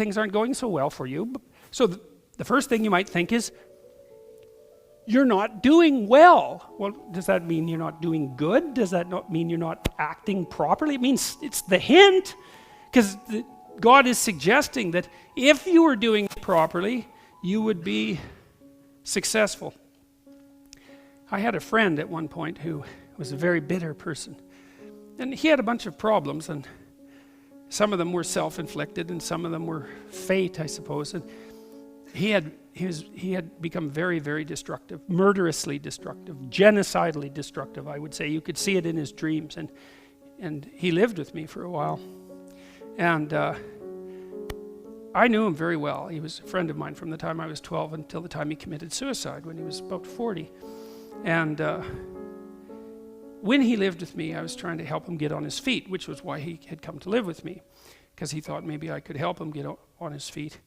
things aren't going so well for you. So the first thing you might think is, you're not doing well. Well, does that mean you're not doing good? Does that not mean you're not acting properly? It means it's the hint, because God is suggesting that if you were doing it properly, you would be successful. I had a friend at one point who was a very bitter person, and he had a bunch of problems, and some of them were self-inflicted and some of them were fate, I suppose. And he had become very, very destructive, murderously destructive, genocidally destructive, I would say. You could see it in his dreams, and he lived with me for a while. And I knew him very well. He was a friend of mine from the time I was 12 until the time he committed suicide when he was about 40. And when he lived with me, I was trying to help him get on his feet, which was why he had come to live with me, because he thought maybe I could help him get on his feet.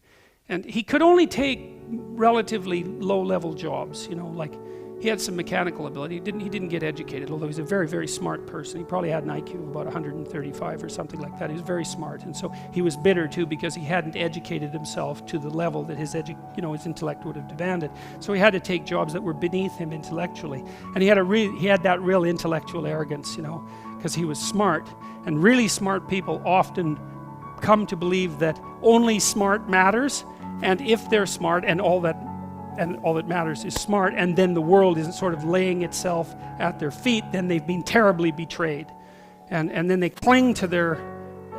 And he could only take relatively low-level jobs, like he had some mechanical ability. He didn't get educated, although he's a very, very smart person. He probably had an IQ of about 135 or something like that. He was very smart, and so he was bitter too because he hadn't educated himself to the level that his intellect would have demanded. So he had to take jobs that were beneath him intellectually, and he had that real intellectual arrogance, because he was smart, and really smart people often come to believe that only smart matters, and if they're smart and all that matters is smart, and then the world isn't sort of laying itself at their feet, then they've been terribly betrayed. And then they cling to their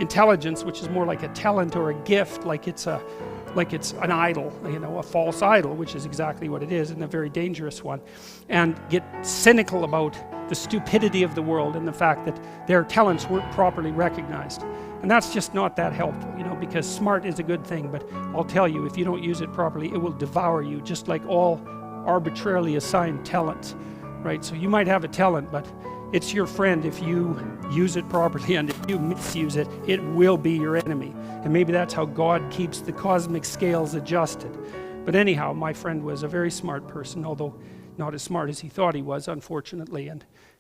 intelligence, which is more like a talent or a gift, like it's an idol, a false idol, which is exactly what it is, and a very dangerous one, and get cynical about the stupidity of the world and the fact that their talents weren't properly recognized. And that's just not that helpful, because smart is a good thing, but I'll tell you, if you don't use it properly, it will devour you, just like all arbitrarily assigned talents, right? So you might have a talent, but it's your friend if you use it properly, and if you misuse it, it will be your enemy. And maybe that's how God keeps the cosmic scales adjusted. But anyhow, my friend was a very smart person, although not as smart as he thought he was, unfortunately,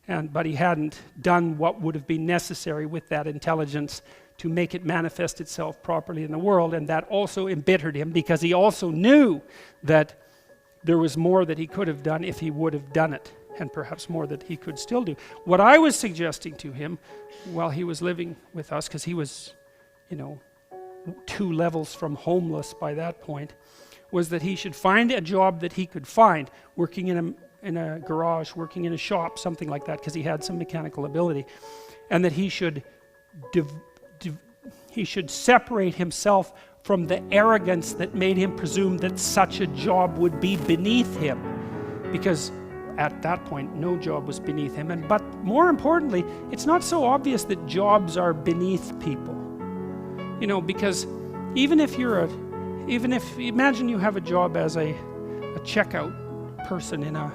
but he hadn't done what would have been necessary with that intelligence to make it manifest itself properly in the world, and that also embittered him, because he also knew that there was more that he could have done if he would have done it, and perhaps more that he could still do. What I was suggesting to him while he was living with us, because he was, 2 levels from homeless by that point, was that he should find a job that he could find, working in a garage, working in a shop, something like that, because he had some mechanical ability, and that he should separate himself from the arrogance that made him presume that such a job would be beneath him, because at that point no job was beneath him. But more importantly, it's not so obvious that jobs are beneath people, because imagine you have a job as a checkout person in a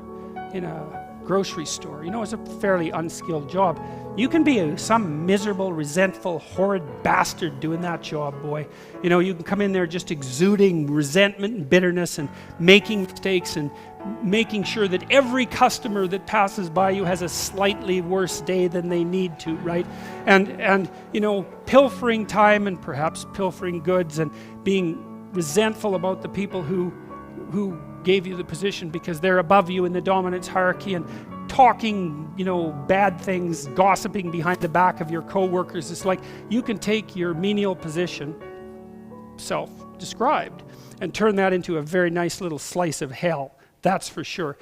grocery store. It's a fairly unskilled job. You can be some miserable, resentful, horrid bastard doing that job, boy. You can come in there just exuding resentment and bitterness and making mistakes and making sure that every customer that passes by you has a slightly worse day than they need to, right? And pilfering time and perhaps pilfering goods, and being resentful about the people who gave you the position because they're above you in the dominance hierarchy, and talking, bad things, gossiping behind the back of your co-workers. It's like you can take your menial position, self-described, and turn that into a very nice little slice of hell, that's for sure.